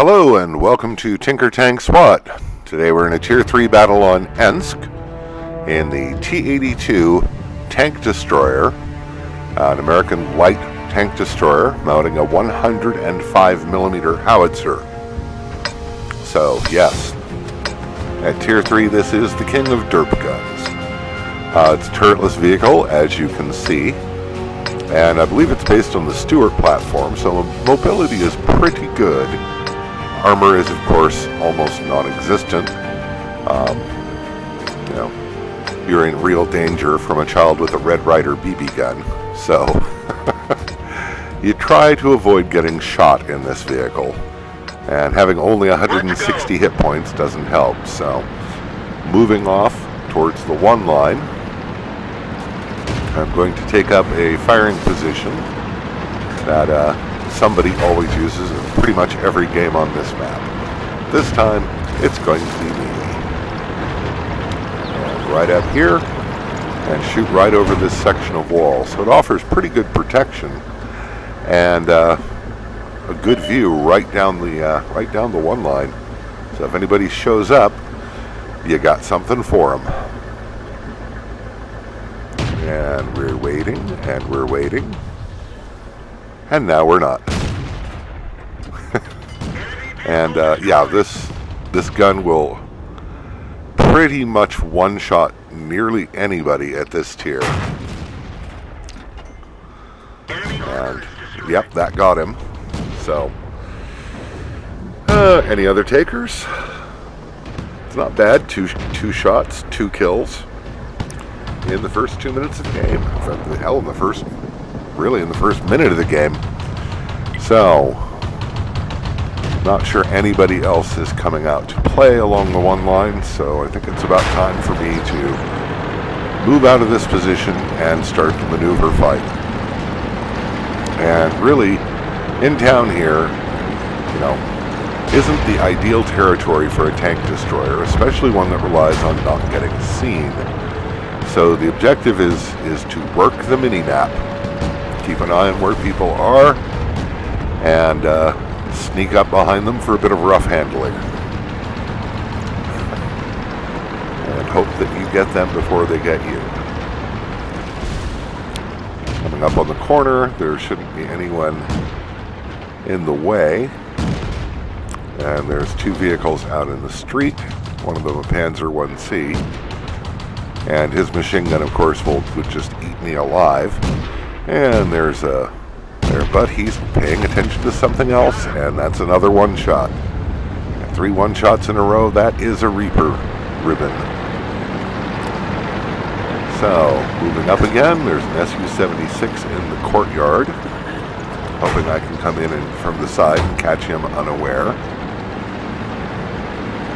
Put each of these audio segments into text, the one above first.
Hello and welcome to TinkerTanks-WoT. Today we're in a Tier 3 battle on Ensk in the T82 tank destroyer, an American light tank destroyer mounting a 105mm howitzer. So yes, at Tier 3 this is the king of derp guns. It's a turretless vehicle, as you can see, and I believe it's based on the Stuart platform, so mobility is pretty good. Armor is, of course, almost non-existent. You're in real danger from a child with a Red Ryder BB gun, so you try to avoid getting shot in this vehicle, and having only 160 hit points doesn't help. So moving off towards the one line, I'm going to take up a firing position that somebody always uses in pretty much every game on this map. This time, it's going to be me. And right up here, and shoot right over this section of wall. So it offers pretty good protection and a good view right down the one line. So if anybody shows up, you got something for them. And we're waiting, and we're waiting. And now we're not. And yeah, this gun will pretty much one-shot nearly anybody at this tier. And yep, that got him. So any other takers? It's not bad. Two shots, 2 kills in the first 2 minutes of the game. Hell, in the first minute of the game. So, not sure anybody else is coming out to play along the one line, so I think it's about time for me to move out of this position and start the maneuver fight. And really, in town here, isn't the ideal territory for a tank destroyer, especially one that relies on not getting seen. So the objective is to work the mini-map, keep an eye on where people are, and sneak up behind them for a bit of rough handling. And hope that you get them before they get you. Coming up on the corner, there shouldn't be anyone in the way. And there's 2 vehicles out in the street, one of them a Panzer 1C. And his machine gun, of course, would just eat me alive. And there's but he's paying attention to something else, and that's another one-shot. 3 one-shots in a row, that is a Reaper ribbon. So, moving up again, there's an Su-76 in the courtyard. Hoping I can come in from the side and catch him unaware.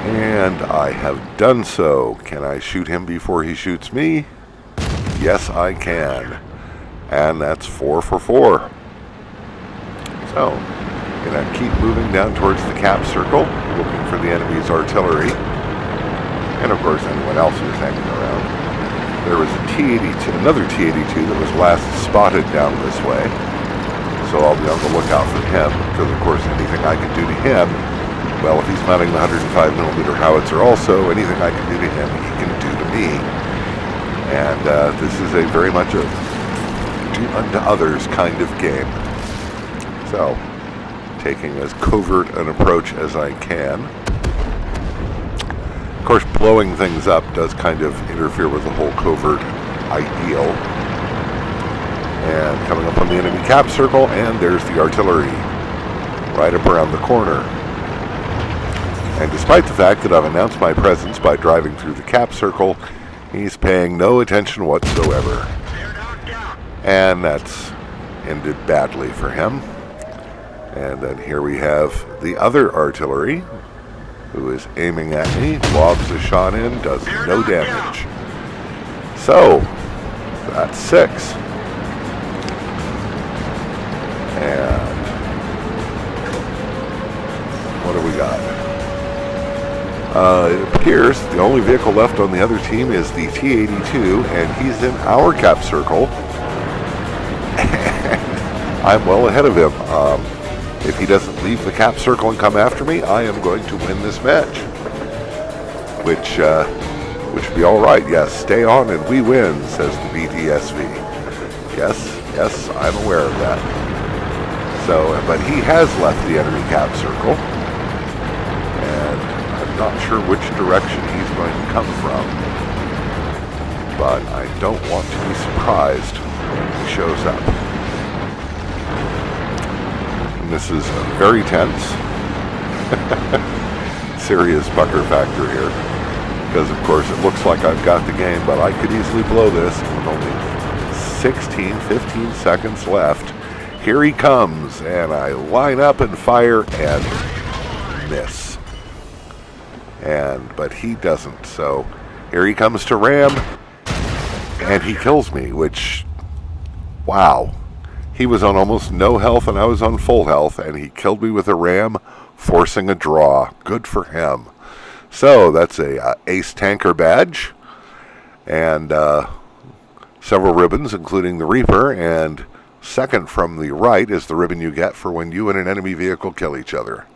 And I have done so. Can I shoot him before he shoots me? Yes, I can. And that's 4 for 4. So, gonna keep moving down towards the cap circle, looking for the enemy's artillery. And of course, anyone else who's hanging around. There was a T82, another T82 that was last spotted down this way. So I'll be on the lookout for him, because of course anything I can do to him, well, if he's mounting the 105mm howitzer also, anything I can do to him, he can do to me. And this is a very much a do unto others kind of game. So, taking as covert an approach as I can. Of course, blowing things up does kind of interfere with the whole covert ideal. And coming up on the enemy cap circle, and there's the artillery right up around the corner. And despite the fact that I've announced my presence by driving through the cap circle, he's paying no attention whatsoever. And that's ended badly for him. And then here we have the other artillery, who is aiming at me, lobs a shot in, does no damage. So, that's 6. And what do we got? It appears the only vehicle left on the other team is the T82, and he's in our cap circle. I'm well ahead of him. If he doesn't leave the cap circle and come after me, I am going to win this match. Which would be all right. Yes, stay on and we win, says the BTSV. Yes, I'm aware of that. So, but he has left the enemy cap circle, and I'm not sure which direction he's going to come from. But I don't want to be surprised when he shows up. And this is very tense. Serious pucker factor here. Because, of course, it looks like I've got the game, but I could easily blow this with only 16, 15 seconds left. Here he comes, and I line up and fire and miss. But he doesn't, so here he comes to ram, and he kills me, which, wow. He was on almost no health, and I was on full health, and he killed me with a ram, forcing a draw. Good for him. So that's a ace tanker badge, and several ribbons, including the Reaper, and second from the right is the ribbon you get for when you and an enemy vehicle kill each other.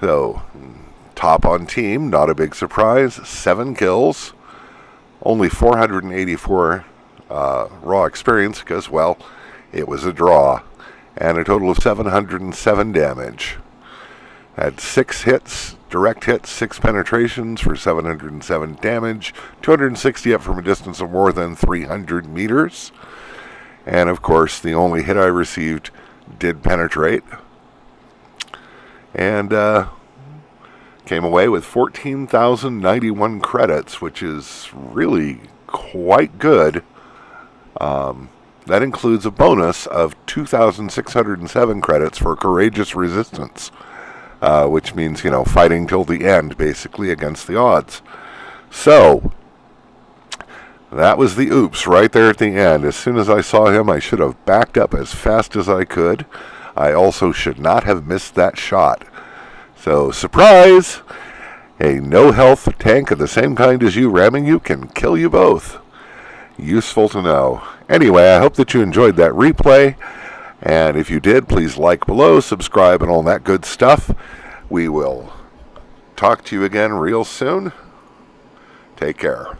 So, top on team, not a big surprise, 7 kills, only 484 raw experience because, well, it was a draw, and a total of 707 damage. Had 6 hits, direct hits, 6 penetrations for 707 damage, 260 up from a distance of more than 300 meters. And of course, the only hit I received did penetrate. And came away with 14,091 credits, which is really quite good. That includes a bonus of 2,607 credits for courageous resistance. Which means, fighting till the end, basically, against the odds. So, that was the oops right there at the end. As soon as I saw him, I should have backed up as fast as I could. I also should not have missed that shot. So, surprise! A no-health tank of the same kind as you ramming you can kill you both. Useful to know. Anyway, I hope that you enjoyed that replay. And if you did, please like below, subscribe, and all that good stuff. We will talk to you again real soon. Take care.